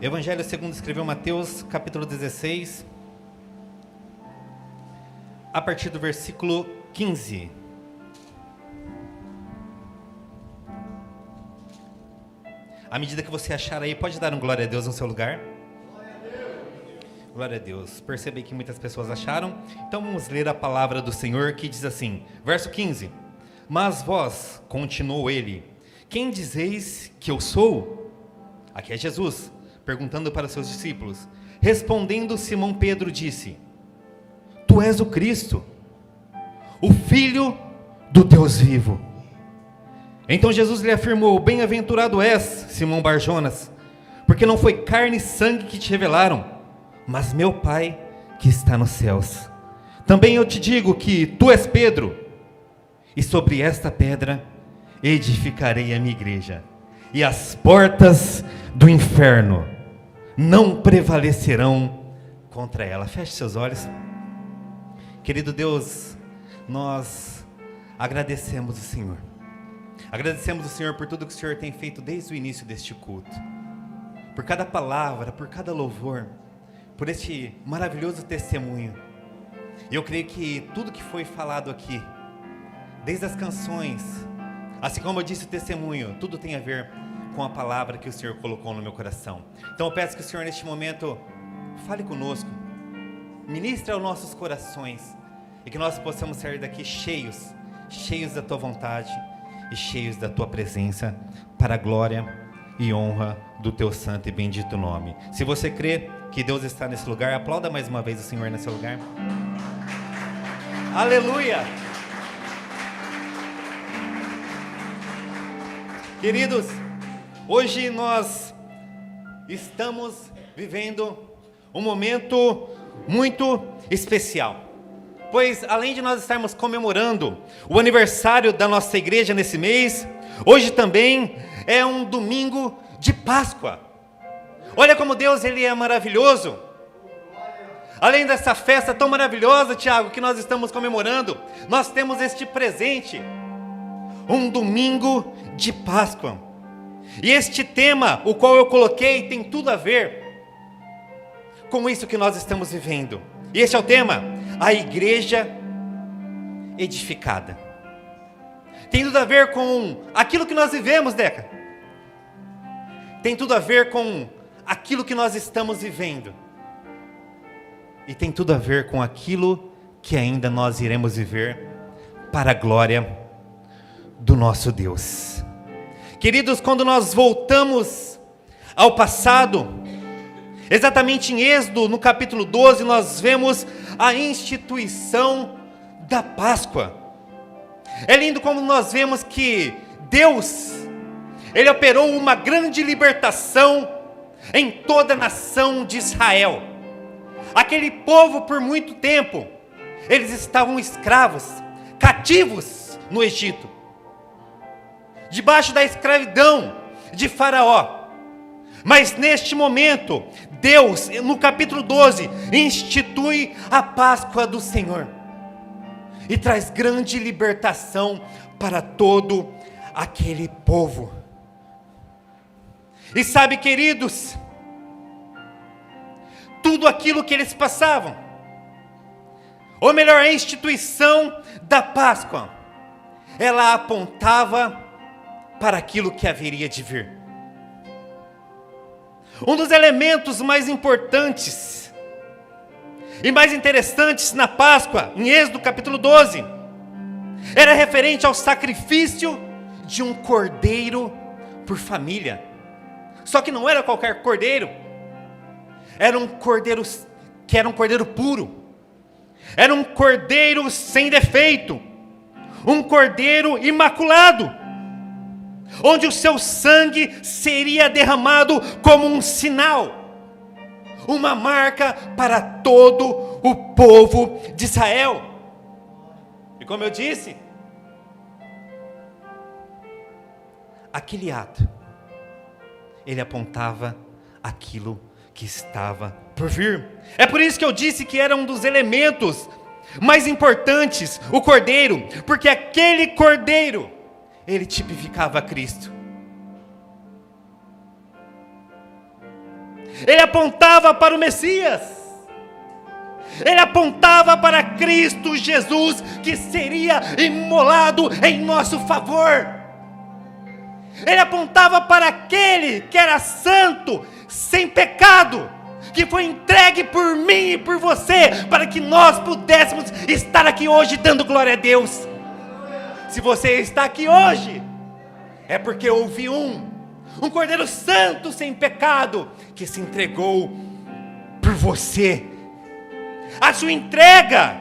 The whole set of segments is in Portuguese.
Evangelho segundo escreveu Mateus, capítulo 16, a partir do versículo 15. À medida que você achar aí, pode dar um glória a Deus no seu lugar? Glória a Deus. Glória a Deus. Percebi que muitas pessoas acharam. Então vamos ler a palavra do Senhor, que diz assim, verso 15. Mas vós, continuou ele, quem dizeis que eu sou? Aqui é Jesus, perguntando para seus discípulos. Respondendo, Simão Pedro disse: Tu és o Cristo, o Filho do Deus vivo. Então Jesus lhe afirmou: Bem-aventurado és, Simão Barjonas, porque não foi carne e sangue que te revelaram, mas meu Pai que está nos céus. Também eu te digo que tu és Pedro, e sobre esta pedra edificarei a minha igreja, e as portas do inferno não prevalecerão contra ela. Feche seus olhos. Querido Deus, nós agradecemos o Senhor. Agradecemos o Senhor por tudo que o Senhor tem feito desde o início deste culto. Por cada palavra, por cada louvor, por este maravilhoso testemunho. E eu creio que tudo que foi falado aqui, desde as canções, assim como eu disse o testemunho, tudo tem a ver com a palavra que o Senhor colocou no meu coração. Então eu peço que o Senhor neste momento fale conosco, ministre aos nossos corações, e que nós possamos sair daqui cheios da tua vontade e cheios da tua presença, para a glória e honra do teu santo e bendito nome. Se você crê que Deus está nesse lugar, aplauda mais uma vez o Senhor nesse lugar. Aleluia! Queridos, hoje nós estamos vivendo um momento muito especial, pois além de nós estarmos comemorando o aniversário da nossa igreja nesse mês, hoje também é um domingo de Páscoa. Olha como Deus ele é maravilhoso. Além dessa festa tão maravilhosa, Tiago, que nós estamos comemorando, nós temos este presente, um domingo de Páscoa. E este tema, o qual eu coloquei, tem tudo a ver com isso que nós estamos vivendo. E este é o tema: a igreja edificada. Tem tudo a ver com aquilo que nós vivemos, Deca. Tem tudo a ver com aquilo que nós estamos vivendo. E tem tudo a ver com aquilo que ainda nós iremos viver, para a glória do nosso Deus. Queridos, quando nós voltamos ao passado, exatamente em Êxodo, no capítulo 12, nós vemos a instituição da Páscoa. É lindo como nós vemos que Deus, ele operou uma grande libertação em toda a nação de Israel. Aquele povo, por muito tempo, eles estavam escravos, cativos no Egito, debaixo da escravidão de Faraó. Mas neste momento, Deus, no capítulo 12, institui a Páscoa do Senhor e traz grande libertação para todo aquele povo. E sabe, queridos, tudo aquilo que eles passavam, ou melhor, a instituição da Páscoa, ela apontava para aquilo que haveria de vir. Um dos elementos mais importantes e mais interessantes na Páscoa, em Êxodo capítulo 12, era referente ao sacrifício de um cordeiro por família. Só que não era qualquer cordeiro, era um cordeiro que era um cordeiro puro, era um cordeiro sem defeito, um cordeiro imaculado, onde o seu sangue seria derramado como um sinal, uma marca para todo o povo de Israel. E como eu disse, aquele ato, ele apontava aquilo que estava por vir. É por isso que eu disse que era um dos elementos mais importantes, o cordeiro, porque aquele cordeiro, ele tipificava Cristo. ele apontava para o Messias, ele apontava para Cristo Jesus, que seria imolado em nosso favor. Ele apontava para aquele que era santo, sem pecado, que foi entregue por mim e por você, para que nós pudéssemos estar aqui hoje dando glória a Deus. Se você está aqui hoje, é porque houve um Cordeiro Santo sem pecado, que se entregou por você. A sua entrega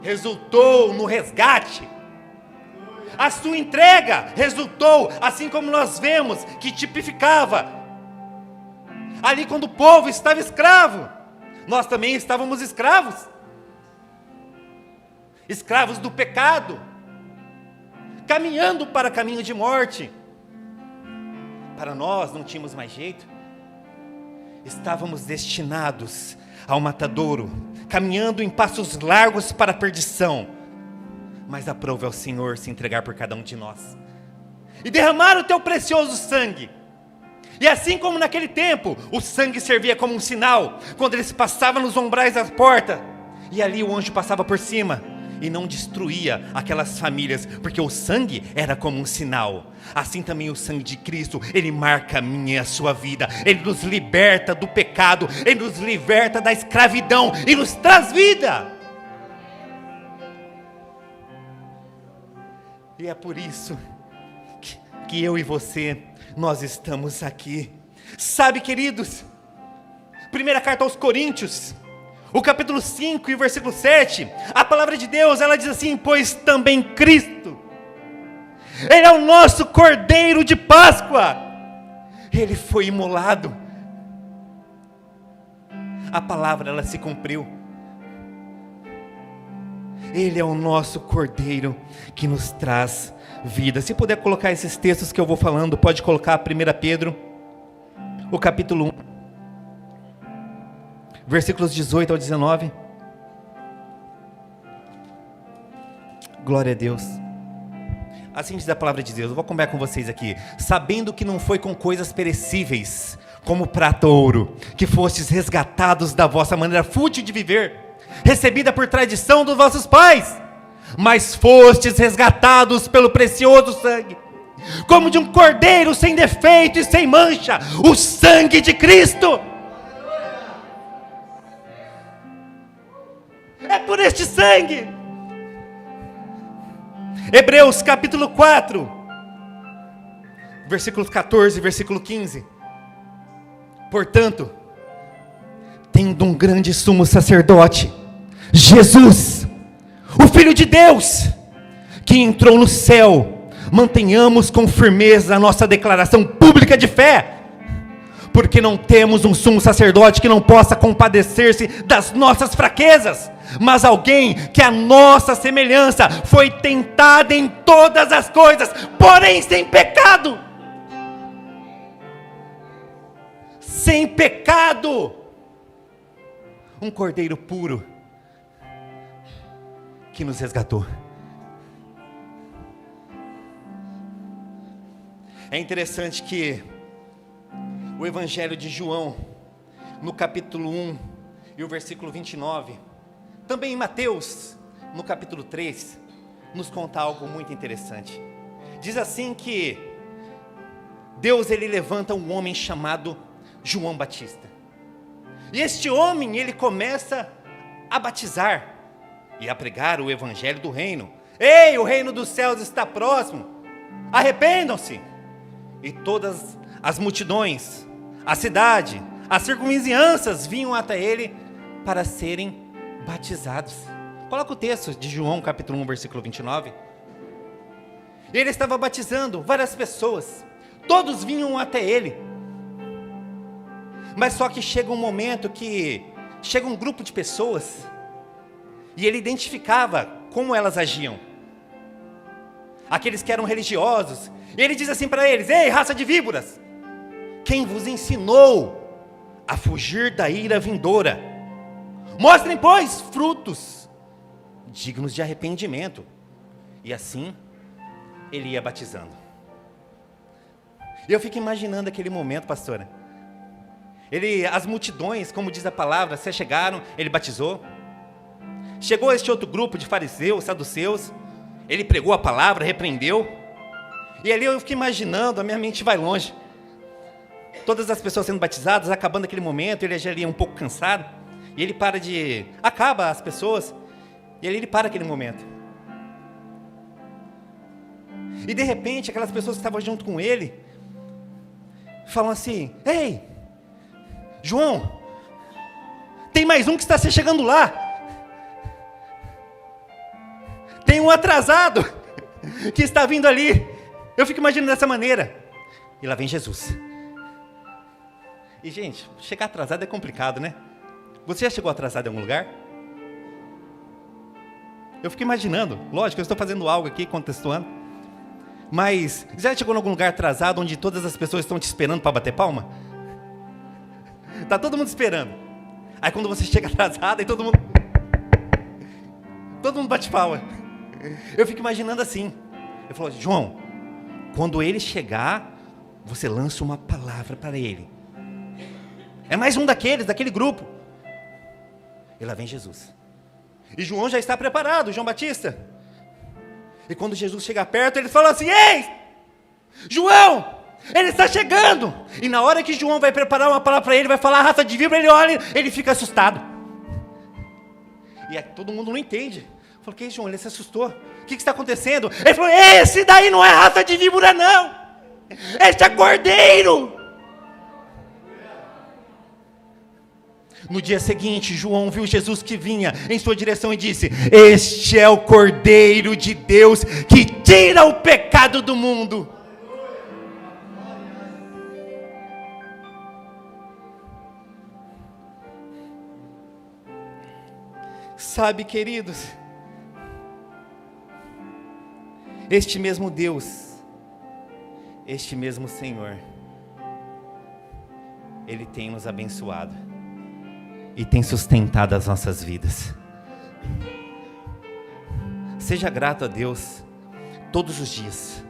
resultou no resgate. A sua entrega resultou, assim como nós vemos, que tipificava ali quando o povo estava escravo, nós também estávamos escravos, escravos do pecado, caminhando para caminho de morte. Para nós não tínhamos mais jeito, estávamos destinados ao matadouro, caminhando em passos largos para a perdição. Mas aprove ao Senhor se entregar por cada um de nós e derramar o teu precioso sangue. E assim como naquele tempo o sangue servia como um sinal, quando eles passavam nos umbrais da porta, e ali o anjo passava por cima e não destruía aquelas famílias, porque o sangue era como um sinal. Assim também o sangue de Cristo, ele marca a minha e a sua vida. Ele nos liberta do pecado, ele nos liberta da escravidão e nos traz vida. E é por isso que eu e você, nós estamos aqui. Sabe, queridos, primeira carta aos Coríntios, o capítulo 5 e o versículo 7, a palavra de Deus, ela diz assim: pois também Cristo, ele é o nosso Cordeiro de Páscoa, ele foi imolado. A palavra, ela se cumpriu. Ele é o nosso Cordeiro que nos traz vida. Se puder colocar esses textos que eu vou falando, pode colocar 1 Pedro, o capítulo 1, versículos 18 ao 19. Glória a Deus. Assim diz a palavra de Deus. Eu vou conversar com vocês aqui. Sabendo que não foi com coisas perecíveis, como prata ou ouro, que fostes resgatados da vossa maneira fútil de viver, recebida por tradição dos vossos pais, mas fostes resgatados pelo precioso sangue, como de um cordeiro sem defeito e sem mancha, o sangue de Cristo. É por este sangue. Hebreus capítulo 4, versículos 14 e versículo 15. Portanto, tendo um grande sumo sacerdote, Jesus, o Filho de Deus, que entrou no céu, mantenhamos com firmeza a nossa declaração pública de fé, porque não temos um sumo sacerdote que não possa compadecer-se das nossas fraquezas, mas alguém que a nossa semelhança foi tentado em todas as coisas, porém sem pecado. Sem pecado. Um cordeiro puro que nos resgatou. É interessante que o Evangelho de João, no capítulo 1 e o versículo 29, também em Mateus, no capítulo 3, nos conta algo muito interessante. Diz assim que Deus, ele levanta um homem chamado João Batista. E este homem, ele começa a batizar e a pregar o evangelho do reino. Ei, o reino dos céus está próximo, arrependam-se. E todas as multidões, a cidade, as circunvizinhanças vinham até ele para serem batizados. Coloca o texto de João capítulo 1, versículo 29. Ele estava batizando várias pessoas, todos vinham até ele. Mas só que chega um momento que chega um grupo de pessoas e ele identificava como elas agiam. Aqueles que eram religiosos. E ele diz assim para eles: ei, raça de víboras, quem vos ensinou a fugir da ira vindoura? Mostrem, pois, frutos dignos de arrependimento. E assim ele ia batizando. E eu fico imaginando aquele momento, pastora. As multidões, como diz a palavra, se chegaram, ele batizou. Chegou este outro grupo de fariseus, saduceus, ele pregou a palavra, repreendeu. E ali eu fiquei imaginando, a minha mente vai longe. Todas as pessoas sendo batizadas, acabando aquele momento, ele já ali um pouco cansado. E ele acaba as pessoas, e ali ele para aquele momento. E de repente, aquelas pessoas que estavam junto com ele, falam assim: ei, João, tem mais um que está chegando lá. Tem um atrasado que está vindo ali. Eu fico imaginando dessa maneira. E lá vem Jesus. E gente, chegar atrasado é complicado, né? Você já chegou atrasado em algum lugar? Eu fico imaginando. Lógico, eu estou fazendo algo aqui, contextuando. Mas, já chegou em algum lugar atrasado onde todas as pessoas estão te esperando para bater palma? Está todo mundo esperando. Aí quando você chega atrasado, aí todo mundo bate palma. Eu fico imaginando assim. Eu falo: João, quando ele chegar, você lança uma palavra para ele. É mais um daquele grupo. E lá vem Jesus. E João já está preparado, João Batista. E quando Jesus chega perto, ele fala assim: ei, João, ele está chegando. E na hora que João vai preparar uma palavra para ele, vai falar raça de víbora, ele olha, ele fica assustado. E aí todo mundo não entende. Eu falo: que João, ele se assustou. O que está acontecendo? Ele falou: esse daí não é raça de víbora não. Esse é cordeiro. No dia seguinte, João viu Jesus que vinha em sua direção e disse: este é o Cordeiro de Deus que tira o pecado do mundo. Sabe, queridos, este mesmo Deus, este mesmo Senhor, Ele tem nos abençoado e tem sustentado as nossas vidas. Seja grato a Deus todos os dias.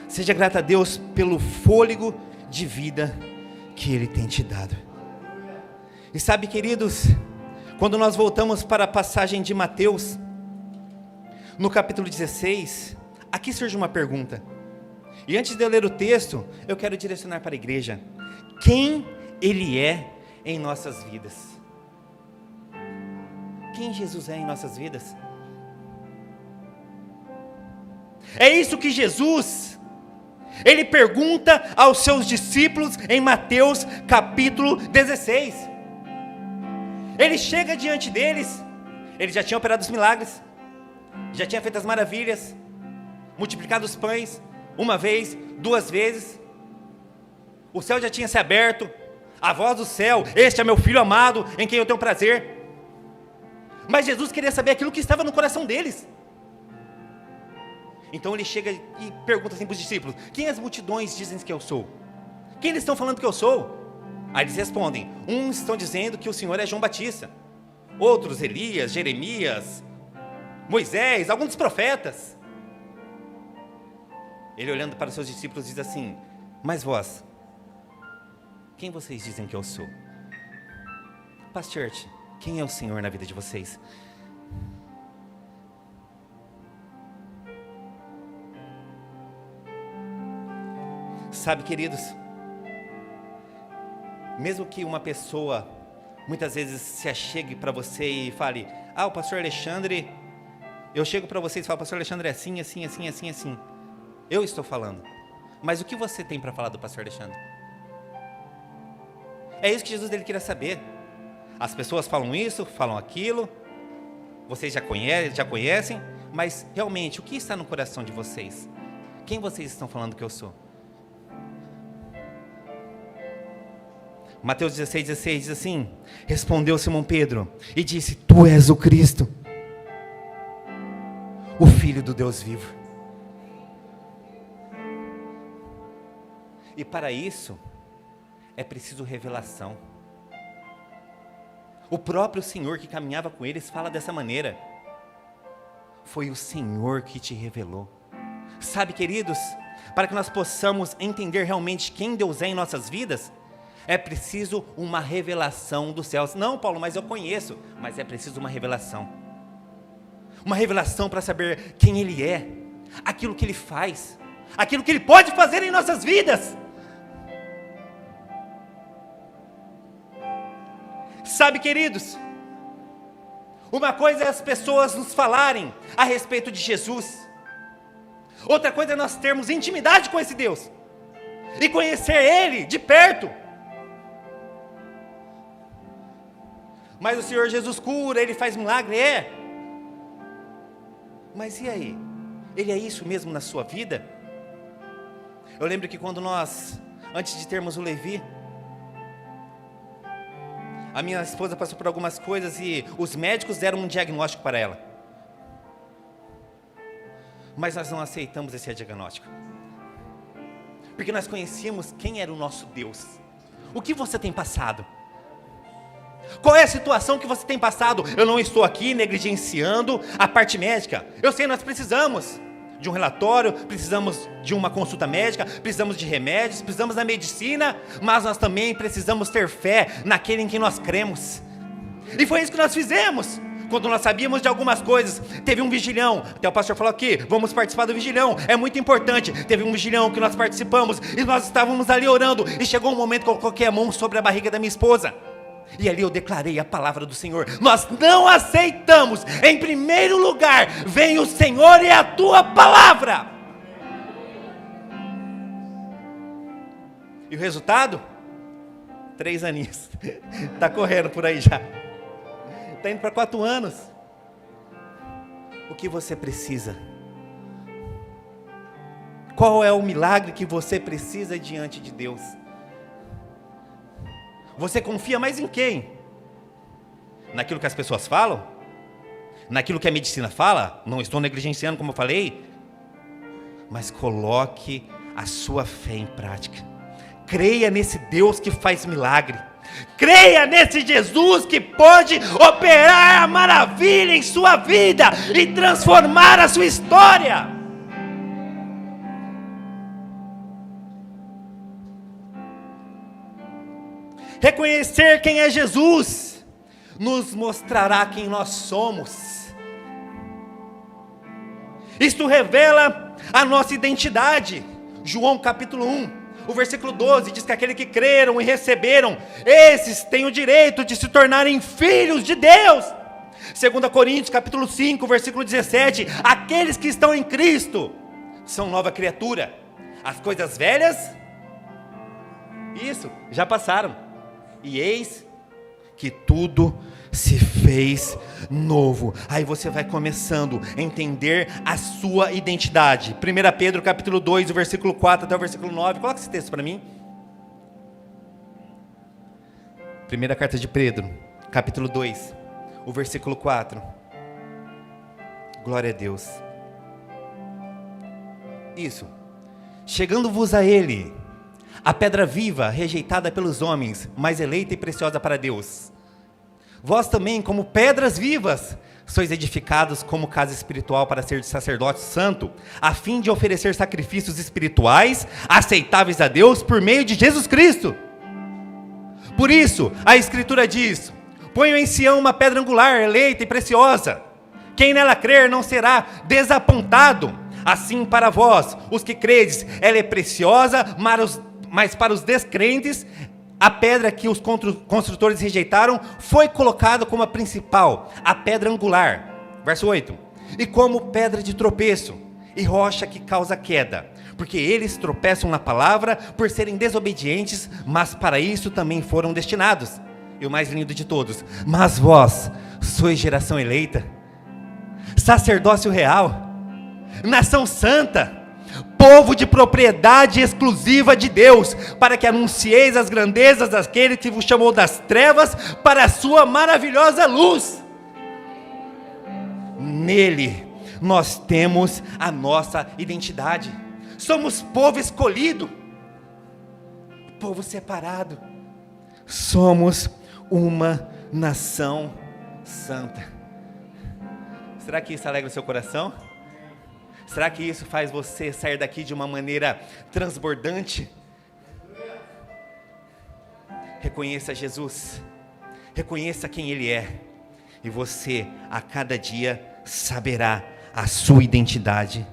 Seja grato a Deus pelo fôlego de vida que Ele tem te dado. E sabe, queridos, quando nós voltamos para a passagem de Mateus, no capítulo 16, aqui surge uma pergunta. E antes de eu ler o texto, eu quero direcionar para a igreja: quem Ele é em nossas vidas? Quem Jesus é em nossas vidas? É isso que Jesus, Ele pergunta aos seus discípulos em Mateus capítulo 16. Ele chega diante deles. Ele já tinha operado os milagres, já tinha feito as maravilhas, multiplicado os pães, uma vez, duas vezes. O céu já tinha se aberto. A voz do céu: este é meu filho amado, em quem eu tenho prazer. Mas Jesus queria saber aquilo que estava no coração deles. Então ele chega e pergunta assim para os discípulos: quem as multidões dizem que eu sou? Quem eles estão falando que eu sou? Aí eles respondem: uns estão dizendo que o Senhor é João Batista, outros Elias, Jeremias, Moisés, alguns dos profetas. Ele, olhando para os seus discípulos, diz assim: mas vós, quem vocês dizem que eu sou? Pastor, quem é o Senhor na vida de vocês? Sabe, queridos, mesmo que uma pessoa muitas vezes se achegue para você e fale: ah, o pastor Alexandre, eu chego para vocês e falo: pastor Alexandre é assim, assim, assim, assim, assim. Eu estou falando. Mas o que você tem para falar do pastor Alexandre? É isso que Jesus queria saber. As pessoas falam isso, falam aquilo, vocês já conhecem, mas realmente, o que está no coração de vocês? Quem vocês estão falando que eu sou? Mateus 16,16 diz assim: respondeu Simão Pedro e disse: tu és o Cristo, o Filho do Deus vivo. E para isso é preciso revelação. O próprio Senhor que caminhava com eles fala dessa maneira: foi o Senhor que te revelou. Sabe, queridos, para que nós possamos entender realmente quem Deus é em nossas vidas, É preciso uma revelação dos céus. Não, Paulo, mas eu conheço. Mas é preciso uma revelação. Uma revelação para saber quem Ele é, aquilo que Ele faz, aquilo que Ele pode fazer em nossas vidas. Sabe, queridos, uma coisa é as pessoas nos falarem a respeito de Jesus. Outra coisa é nós termos intimidade com esse Deus e conhecer Ele de perto. Mas o Senhor Jesus cura, Ele faz milagre, Mas e aí? Ele é isso mesmo na sua vida? Eu lembro que quando nós, antes de termos o Levi, a minha esposa passou por algumas coisas e os médicos deram um diagnóstico para ela. Mas nós não aceitamos esse diagnóstico. Porque nós conhecíamos quem era o nosso Deus. O que você tem passado? Qual é a situação que você tem passado? Eu não estou aqui negligenciando a parte médica. Eu sei, nós precisamos de um relatório, precisamos de uma consulta médica, precisamos de remédios, precisamos da medicina, mas nós também precisamos ter fé naquele em quem nós cremos. E foi isso que nós fizemos. Quando nós sabíamos de algumas coisas, teve um vigilhão, até o pastor falou aqui, vamos participar do vigilhão, é muito importante. Teve um vigilhão que nós participamos, e nós estávamos ali orando, e chegou um momento que eu coloquei a mão sobre a barriga da minha esposa, e ali eu declarei a palavra do Senhor. Nós não aceitamos, em primeiro lugar, vem o Senhor e a tua palavra. E o resultado? 3 aninhos, está correndo por aí já. Está indo para 4 anos. O que você precisa? Qual é o milagre que você precisa diante de Deus? Você confia mais em quem? Naquilo que as pessoas falam? Naquilo que a medicina fala? Não estou negligenciando, como eu falei. Mas coloque a sua fé em prática. Creia nesse Deus que faz milagre. Creia nesse Jesus que pode operar a maravilha em sua vida e transformar a sua história. Reconhecer quem é Jesus nos mostrará quem nós somos. Isto revela a nossa identidade. João capítulo 1. O versículo 12 diz que aqueles que creram e receberam, esses têm o direito de se tornarem filhos de Deus. 2 Coríntios capítulo 5, versículo 17, aqueles que estão em Cristo são nova criatura. As coisas velhas, já passaram. E eis que tudo se fez novo. Aí você vai começando a entender a sua identidade. 1 Pedro capítulo 2, o versículo 4 até o versículo 9. Coloca esse texto para mim. Primeira carta de Pedro, capítulo 2, o versículo 4. Glória a Deus. Isso. Chegando-vos a Ele, a pedra viva, rejeitada pelos homens, mas eleita e preciosa para Deus. Vós também, como pedras vivas, sois edificados como casa espiritual para ser de sacerdote santo, a fim de oferecer sacrifícios espirituais, aceitáveis a Deus, por meio de Jesus Cristo. Por isso, a Escritura diz, ponham em Sião uma pedra angular, eleita e preciosa. Quem nela crer não será desapontado. Assim para vós, os que credes, ela é preciosa, mas para os descrentes, a pedra que os construtores rejeitaram foi colocada como a principal, a pedra angular. Verso 8. E como pedra de tropeço e rocha que causa queda, porque eles tropeçam na palavra por serem desobedientes, mas para isso também foram destinados. E o mais lindo de todos, mas vós sois geração eleita, sacerdócio real, nação santa, povo de propriedade exclusiva de Deus, para que anuncieis as grandezas daquele que vos chamou das trevas para a sua maravilhosa luz. Nele nós temos a nossa identidade. Somos povo escolhido, povo separado. Somos uma nação santa. Será que isso alegra o seu coração? Será que isso faz você sair daqui de uma maneira transbordante? Reconheça Jesus. Reconheça quem Ele é. E você, a cada dia, saberá a sua identidade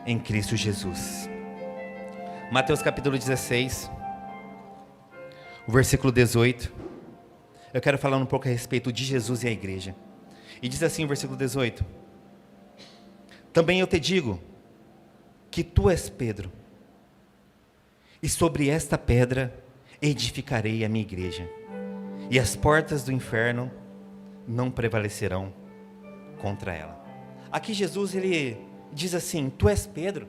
em Cristo Jesus. Mateus capítulo 16, o versículo 18. Eu quero falar um pouco a respeito de Jesus e a igreja. E diz assim o versículo 18: também eu te digo que tu és Pedro, e sobre esta pedra edificarei a minha igreja, e as portas do inferno não prevalecerão contra ela. Aqui Jesus, ele diz assim: tu és Pedro,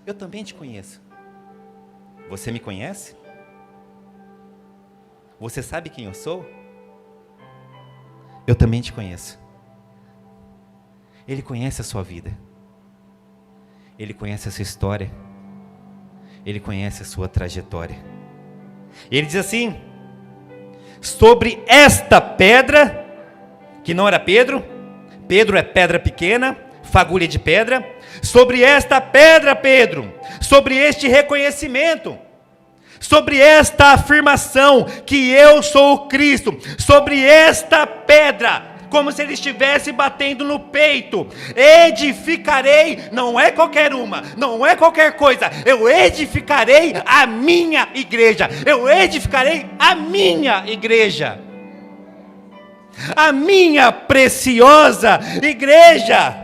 eu também te conheço. Você me conhece? Você sabe quem eu sou? Eu também te conheço. Ele conhece a sua vida. Ele conhece a sua história. Ele conhece a sua trajetória. Ele diz assim: sobre esta pedra, que não era Pedro, Pedro é pedra pequena, fagulha de pedra. Sobre esta pedra, Pedro, sobre este reconhecimento, sobre esta afirmação que eu sou o Cristo, sobre esta pedra, como se ele estivesse batendo no peito, edificarei, não é qualquer uma, não é qualquer coisa, eu edificarei a minha igreja, eu edificarei a minha igreja, a minha preciosa igreja.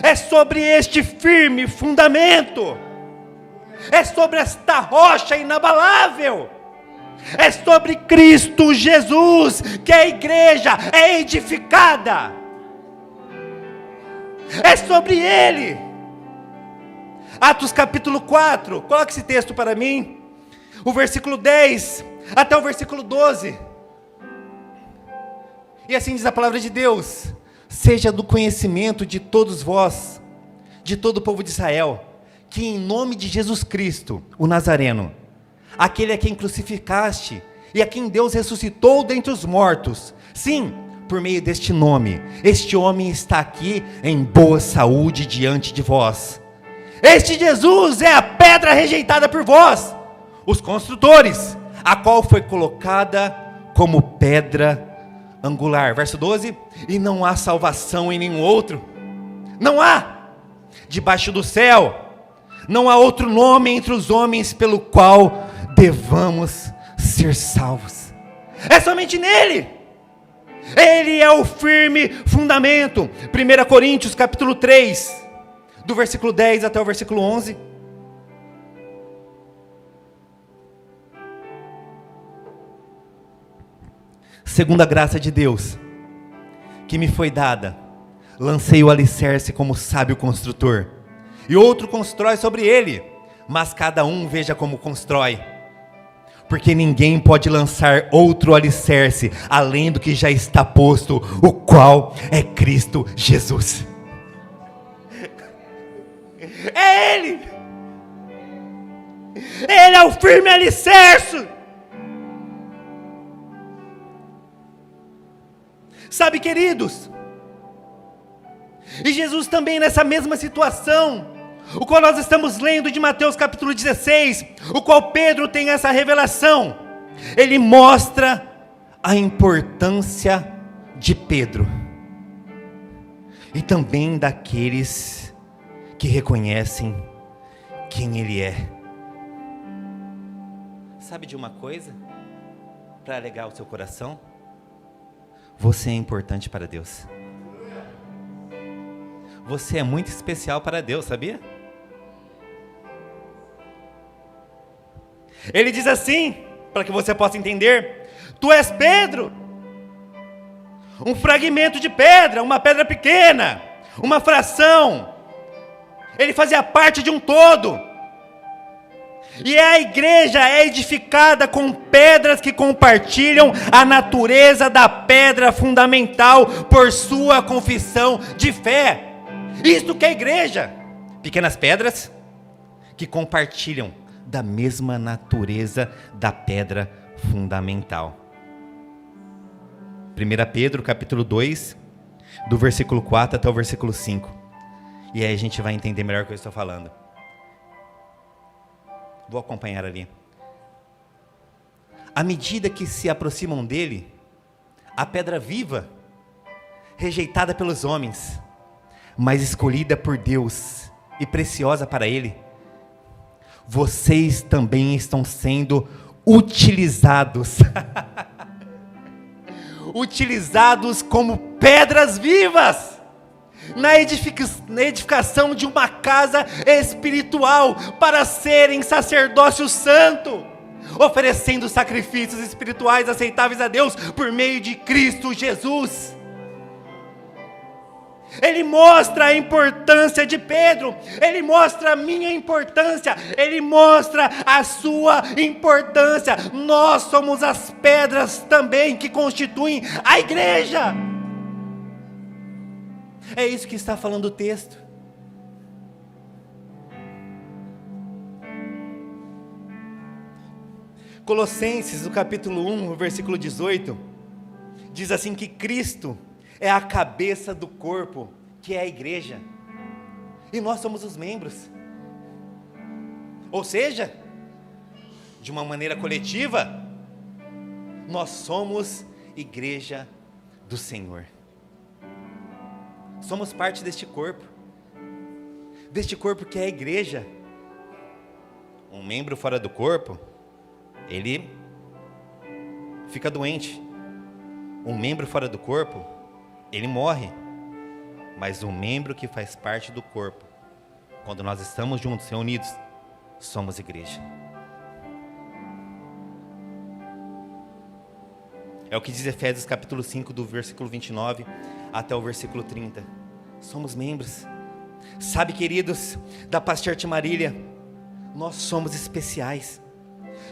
É sobre este firme fundamento, é sobre esta rocha inabalável, é sobre Cristo Jesus que a igreja é edificada, é sobre Ele. Atos capítulo 4, coloque esse texto para mim, o versículo 10 até o versículo 12, e assim diz a palavra de Deus: seja do conhecimento de todos vós, de todo o povo de Israel, que em nome de Jesus Cristo, o Nazareno, aquele a quem crucificaste e a quem Deus ressuscitou dentre os mortos, sim, por meio deste nome, este homem está aqui em boa saúde diante de vós. Este Jesus é a pedra rejeitada por vós, os construtores, a qual foi colocada como pedra angular. Verso 12: e não há salvação em nenhum outro, não há, debaixo do céu, não há outro nome entre os homens pelo qual devamos ser salvos. É somente nele. Ele é o firme fundamento. 1 Coríntios capítulo 3, do versículo 10 até o versículo 11. Segundo a graça de Deus que me foi dada, lancei o alicerce como sábio construtor, e outro constrói sobre ele, mas cada um veja como constrói, porque ninguém pode lançar outro alicerce além do que já está posto, o qual é Cristo Jesus. É Ele é o firme alicerce. Sabe, queridos, e Jesus também nessa mesma situação, o qual nós estamos lendo de Mateus capítulo 16, o qual Pedro tem essa revelação, ele mostra a importância de Pedro, e também daqueles que reconhecem quem ele é. Sabe de uma coisa, para alegar o seu coração? Você é importante para Deus. Você é muito especial para Deus, sabia? Ele diz assim, para que você possa entender: tu és Pedro, um fragmento de pedra, uma pedra pequena, uma fração. Ele fazia parte de um todo. E a igreja é edificada com pedras que compartilham a natureza da pedra fundamental por sua confissão de fé. Isto que é a igreja: pequenas pedras que compartilham da mesma natureza da pedra fundamental. 1 Pedro capítulo 2, do versículo 4 até o versículo 5. E aí a gente vai entender melhor o que eu estou falando. Vou acompanhar ali. À medida que se aproximam dele, a pedra viva, rejeitada pelos homens, mas escolhida por Deus e preciosa para ele, vocês também estão sendo utilizados utilizados como pedras vivas na edificação de uma casa espiritual, para serem sacerdócio santo, oferecendo sacrifícios espirituais aceitáveis a Deus por meio de Cristo Jesus. Ele mostra a importância de Pedro, ele mostra a minha importância, ele mostra a sua importância. Nós somos as pedras também que constituem a igreja. É isso que está falando o texto. Colossenses, no capítulo 1, versículo 18, diz assim que Cristo é a cabeça do corpo, que é a igreja, e nós somos os membros. Ou seja, de uma maneira coletiva, nós somos igreja do Senhor. Somos parte deste corpo que é a igreja. Um membro fora do corpo, ele fica doente. Um membro fora do corpo, ele morre. Mas um membro que faz parte do corpo, quando nós estamos juntos, reunidos, somos igreja. É o que diz Efésios capítulo 5, do versículo 29 até o versículo 30. Somos membros. Sabe, queridos, da Pastor Marília, nós somos especiais.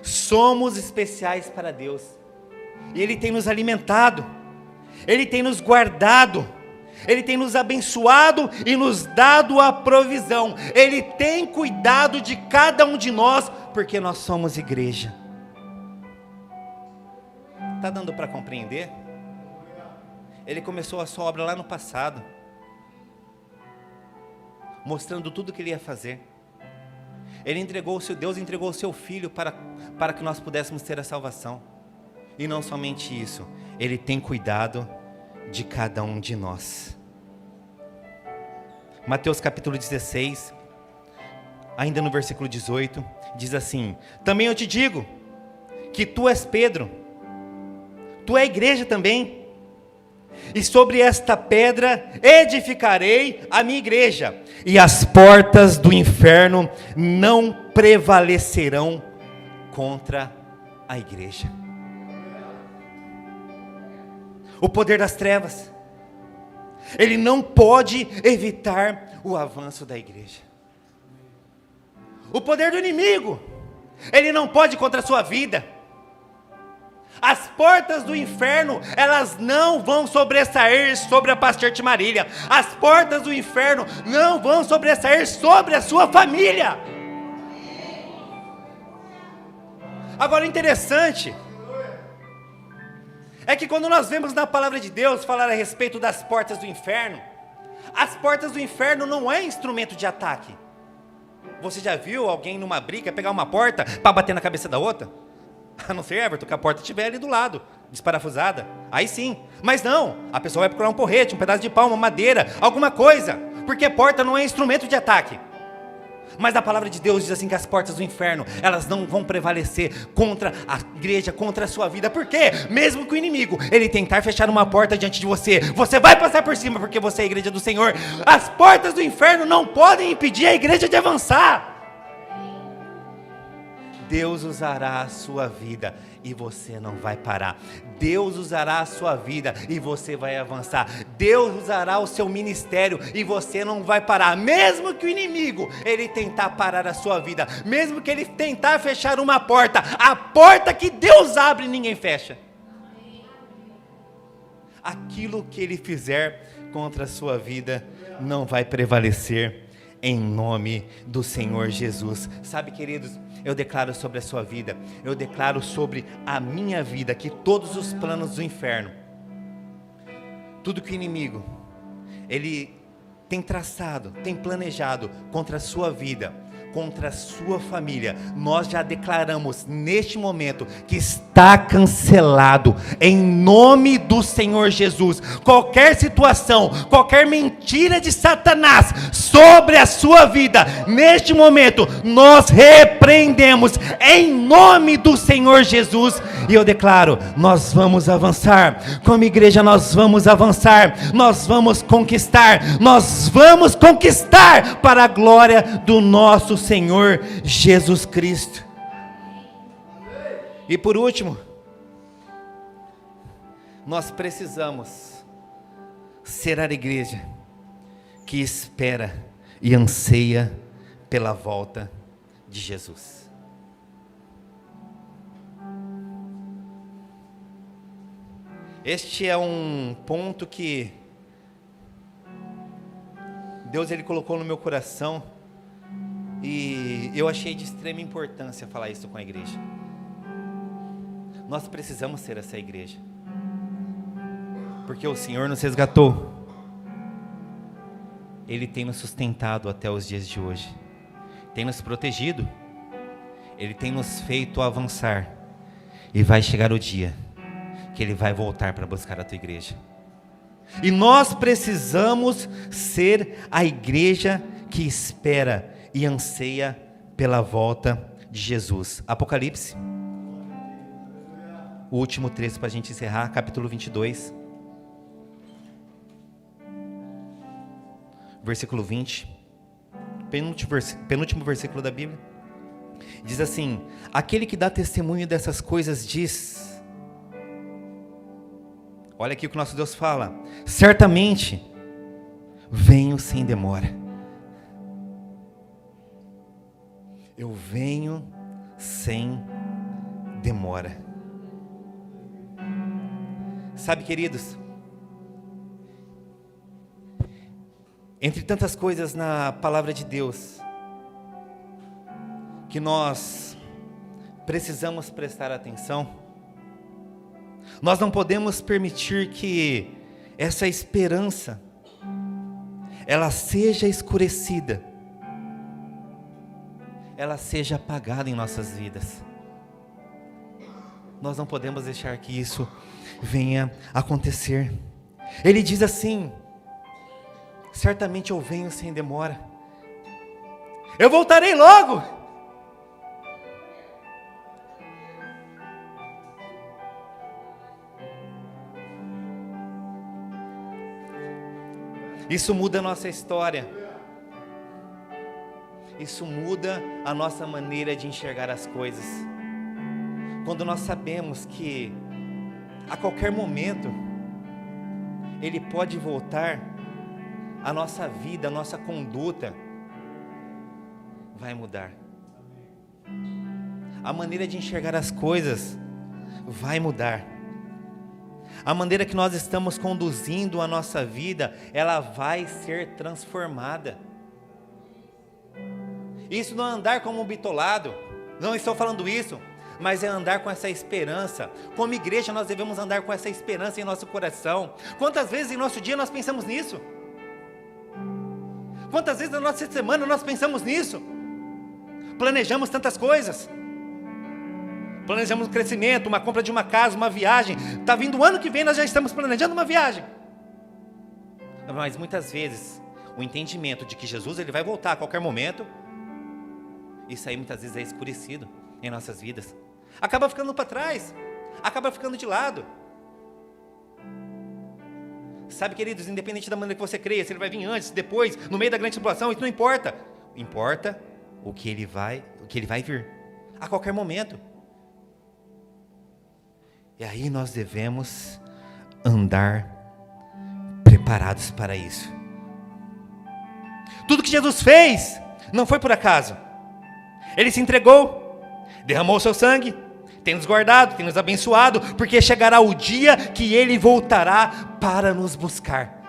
Somos especiais para Deus. E Ele tem nos alimentado, Ele tem nos guardado, Ele tem nos abençoado e nos dado a provisão. Ele tem cuidado de cada um de nós, porque nós somos igreja. Está dando para compreender? Ele começou a sua obra lá no passado, mostrando tudo o que Ele ia fazer. Deus entregou o seu Filho para que nós pudéssemos ter a salvação. E não somente isso, Ele tem cuidado de cada um de nós. Mateus capítulo 16, ainda no versículo 18, diz assim: também eu te digo, que tu és Pedro, tu é a igreja também, e sobre esta pedra edificarei a minha igreja, e as portas do inferno não prevalecerão contra a igreja. O poder das trevas, ele não pode evitar o avanço da igreja. O poder do inimigo, ele não pode contra a sua vida. As portas do inferno, elas não vão sobressair sobre a Pastor Marília. As portas do inferno não vão sobressair sobre a sua família. Agora, o interessante é que quando nós vemos na palavra de Deus falar a respeito das portas do inferno, as portas do inferno não é instrumento de ataque. Você já viu alguém numa briga pegar uma porta para bater na cabeça da outra? A não ser, Everton, que a porta estiver ali do lado, desparafusada. Aí sim. Mas não, a pessoa vai procurar um porrete, um pedaço de pau, uma madeira, alguma coisa. Porque a porta não é instrumento de ataque. Mas a palavra de Deus diz assim que as portas do inferno, elas não vão prevalecer contra a igreja, contra a sua vida. Por quê? Mesmo que o inimigo, ele tentar fechar uma porta diante de você, você vai passar por cima, porque você é a igreja do Senhor. As portas do inferno não podem impedir a igreja de avançar. Deus usará a sua vida e você não vai parar. Deus usará a sua vida e você vai avançar. Deus usará o seu ministério e você não vai parar. Mesmo que o inimigo, ele tentar parar a sua vida, mesmo que ele tentar fechar uma porta, a porta que Deus abre, ninguém fecha. Aquilo que ele fizer contra a sua vida não vai prevalecer, em nome do Senhor Jesus. Sabe, queridos, eu declaro sobre a sua vida, eu declaro sobre a minha vida, que todos os planos do inferno, tudo que o inimigo, ele tem traçado, tem planejado contra a sua vida, contra a sua família, nós já declaramos neste momento que está cancelado, em nome do Senhor Jesus. Qualquer situação, qualquer mentira de Satanás sobre a sua vida, neste momento, nós repreendemos, em nome do Senhor Jesus. E eu declaro, nós vamos avançar, como igreja nós vamos avançar, nós vamos conquistar para a glória do nosso Senhor Jesus Cristo. E por último, nós precisamos ser a igreja que espera e anseia pela volta de Jesus. Este é um ponto que Deus ele colocou no meu coração e eu achei de extrema importância falar isso com a igreja. Nós precisamos ser essa igreja, porque o Senhor nos resgatou, Ele tem nos sustentado até os dias de hoje, tem nos protegido, Ele tem nos feito avançar, e vai chegar o dia que Ele vai voltar para buscar a tua igreja. E nós precisamos ser a igreja que espera e anseia pela volta de Jesus. Apocalipse, o último trecho para a gente encerrar, capítulo 22, versículo 20, penúltimo versículo da Bíblia, diz assim: aquele que dá testemunho dessas coisas diz, olha aqui o que nosso Deus fala: certamente venho sem demora. Eu venho sem demora. Sabe, queridos, entre tantas coisas na palavra de Deus que nós precisamos prestar atenção, nós não podemos permitir que essa esperança ela seja escurecida, ela seja apagada em nossas vidas. Nós não podemos deixar que isso venha acontecer. Ele diz assim: certamente eu venho sem demora, eu voltarei logo. Isso muda a nossa história, isso muda a nossa maneira de enxergar as coisas, quando nós sabemos que a qualquer momento Ele pode voltar, a nossa vida, a nossa conduta vai mudar, a maneira de enxergar as coisas vai mudar, a maneira que nós estamos conduzindo a nossa vida, ela vai ser transformada. Isso não é andar como um bitolado, não estou falando isso, mas é andar com essa esperança. Como igreja nós devemos andar com essa esperança em nosso coração. Quantas vezes em nosso dia nós pensamos nisso? Quantas vezes na nossa semana nós pensamos nisso? Planejamos tantas coisas, planejamos um crescimento, uma compra de uma casa, uma viagem. Está vindo o ano que vem, nós já estamos planejando uma viagem. Mas muitas vezes o entendimento de que Jesus ele vai voltar a qualquer momento, isso aí muitas vezes é escurecido em nossas vidas, acaba ficando para trás, acaba ficando de lado. Sabe, queridos, independente da maneira que você creia, se ele vai vir antes, depois, no meio da grande tribulação, isso não importa. Importa o que ele vai vir a qualquer momento. E aí nós devemos andar preparados para isso. Tudo que Jesus fez não foi por acaso. Ele se entregou, derramou o seu sangue, tem nos guardado, tem nos abençoado, porque chegará o dia que Ele voltará para nos buscar.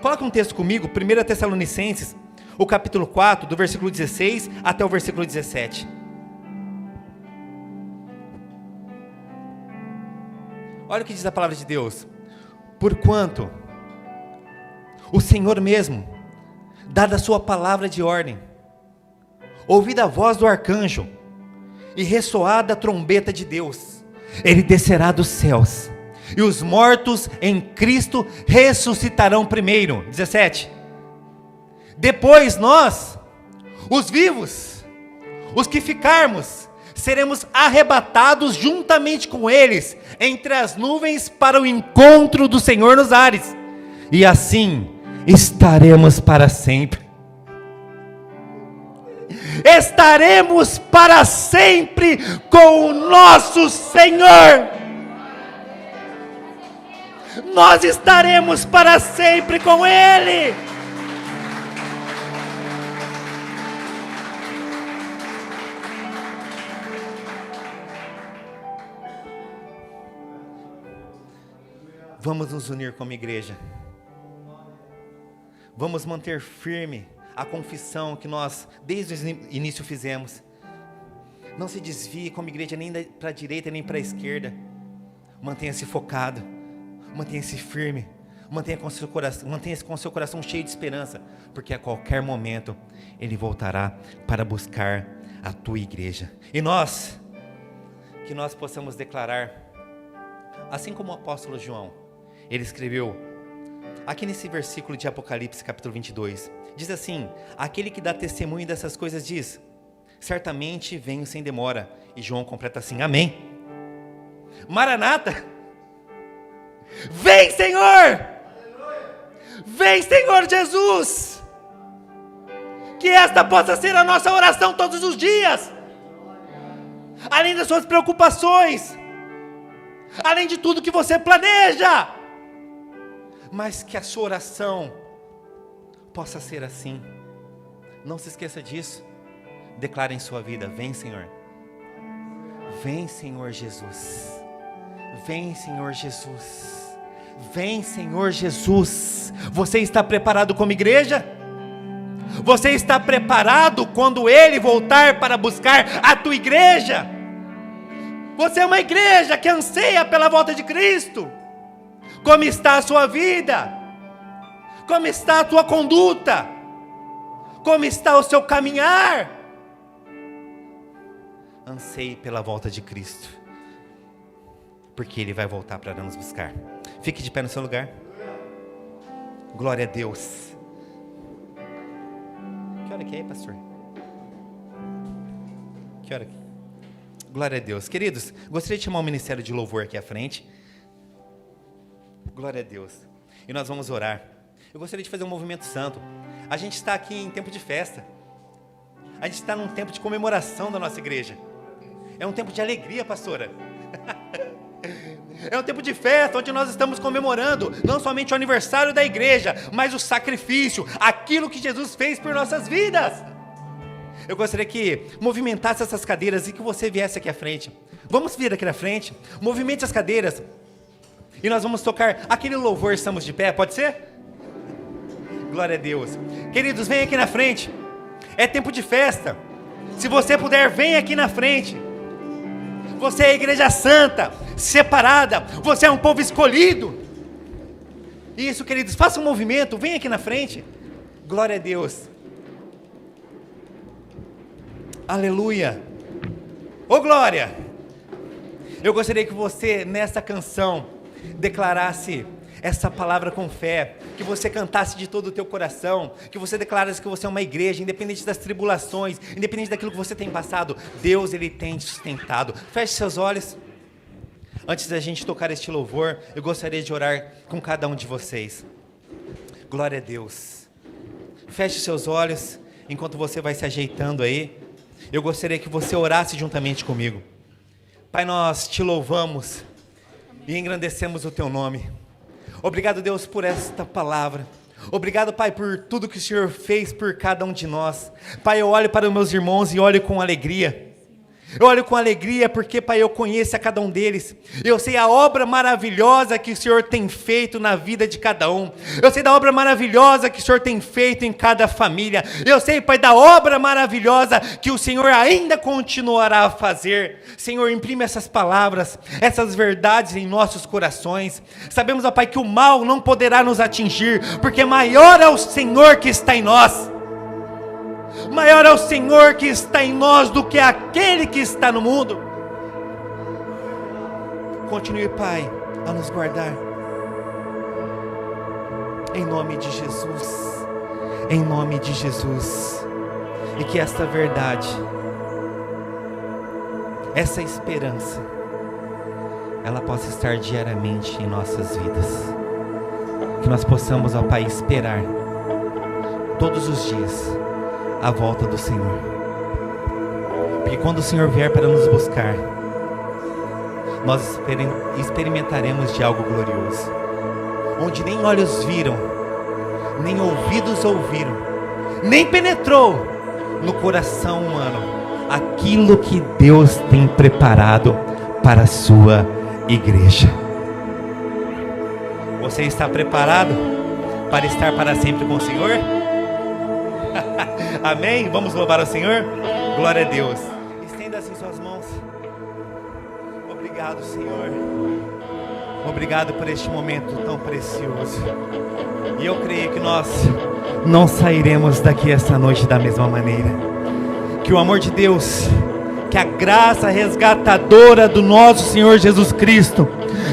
Coloca um texto comigo, 1 Tessalonicenses, o capítulo 4, do versículo 16 até o versículo 17. Olha o que diz a palavra de Deus: porquanto o Senhor mesmo, dada a sua palavra de ordem, ouvida a voz do arcanjo e ressoada a trombeta de Deus, ele descerá dos céus, e os mortos em Cristo ressuscitarão primeiro. 17. Depois nós, os vivos, os que ficarmos, seremos arrebatados juntamente com eles entre as nuvens para o encontro do Senhor nos ares, e assim estaremos para sempre. Estaremos para sempre com o nosso Senhor. Nós estaremos para sempre com Ele. Vamos nos unir como igreja. Vamos manter firme a confissão que nós desde o início fizemos. Não se desvie como igreja nem para a direita nem para a esquerda. Mantenha-se focado, mantenha-se firme, mantenha-se com seu coração cheio de esperança, porque a qualquer momento Ele voltará para buscar a tua igreja. E que nós possamos declarar, assim como o apóstolo João, ele escreveu aqui nesse versículo de Apocalipse capítulo 22, diz assim: aquele que dá testemunho dessas coisas diz: certamente venho sem demora. E João completa assim: amém. Maranata, vem Senhor, vem Senhor Jesus. Que esta possa ser a nossa oração todos os dias, além das suas preocupações, além de tudo que você planeja, mas que a sua oração possa ser assim. Não se esqueça disso. Declare em sua vida: vem Senhor, vem Senhor Jesus, vem Senhor Jesus, vem Senhor Jesus. Você está preparado como igreja? Você está preparado quando Ele voltar para buscar a tua igreja? Você é uma igreja que anseia pela volta de Cristo. Como está a sua vida? Como está a tua conduta? Como está o seu caminhar? Anseie pela volta de Cristo, porque Ele vai voltar para nos buscar. Fique de pé no seu lugar. Glória a Deus. Que hora que é aí, pastor? Que hora que... Glória a Deus. Queridos, gostaria de chamar o ministério de louvor aqui à frente. Glória a Deus. E nós vamos orar. Eu gostaria de fazer um movimento santo. A gente está aqui em tempo de festa. A gente está num tempo de comemoração da nossa igreja. É um tempo de alegria, pastora. É um tempo de festa, onde nós estamos comemorando não somente o aniversário da igreja, mas o sacrifício, aquilo que Jesus fez por nossas vidas. Eu gostaria que movimentasse essas cadeiras e que você viesse aqui à frente. Vamos vir aqui na frente. Movimente as cadeiras. E nós vamos tocar aquele louvor, estamos de pé, pode ser? Glória a Deus. Queridos, vem aqui na frente. É tempo de festa. Se você puder, vem aqui na frente. Você é a igreja santa, separada. Você é um povo escolhido. Isso, queridos, faça um movimento, vem aqui na frente. Glória a Deus. Aleluia. Ô glória. Eu gostaria que você, nessa canção, declarasse essa palavra com fé, que você cantasse de todo o teu coração, que você declarasse que você é uma igreja, independente das tribulações, independente daquilo que você tem passado, Deus, Ele tem te sustentado. Feche seus olhos. Antes da gente tocar este louvor, eu gostaria de orar com cada um de vocês. Glória a Deus. Feche seus olhos, enquanto você vai se ajeitando aí, eu gostaria que você orasse juntamente comigo. Pai, nós te louvamos e engrandecemos o teu nome. Obrigado, Deus, por esta palavra. Obrigado, Pai, por tudo que o Senhor fez por cada um de nós. Pai, eu olho para os meus irmãos e olho com alegria. Eu olho com alegria porque, Pai, eu conheço a cada um deles. Eu sei a obra maravilhosa que o Senhor tem feito na vida de cada um. Eu sei da obra maravilhosa que o Senhor tem feito em cada família. Eu sei, Pai, da obra maravilhosa que o Senhor ainda continuará a fazer. Senhor, imprime essas palavras, essas verdades em nossos corações. Sabemos, ó Pai, que o mal não poderá nos atingir, porque maior é o Senhor que está em nós. Maior é o Senhor que está em nós do que aquele que está no mundo. Continue, Pai, a nos guardar. Em nome de Jesus. Em nome de Jesus. E que esta verdade, essa esperança, ela possa estar diariamente em nossas vidas. Que nós possamos, ó Pai, esperar todos os dias a volta do Senhor. Porque quando o Senhor vier para nos buscar, nós experimentaremos de algo glorioso, onde nem olhos viram, nem ouvidos ouviram, nem penetrou no coração humano aquilo que Deus tem preparado para a sua igreja. Você está preparado para estar para sempre com o Senhor? Amém? Vamos louvar o Senhor? Glória a Deus. Estenda assim suas mãos. Obrigado, Senhor. Obrigado por este momento tão precioso. E eu creio que nós não sairemos daqui esta noite da mesma maneira. Que o amor de Deus, que a graça resgatadora do nosso Senhor Jesus Cristo,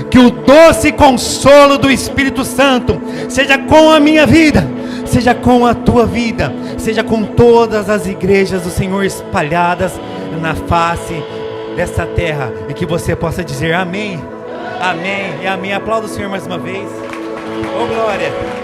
que o doce consolo do Espírito Santo seja com a minha vida, seja com a tua vida, seja com todas as igrejas do Senhor espalhadas na face dessa terra, e que você possa dizer amém, amém e amém. Aplauda o Senhor mais uma vez. Oh glória.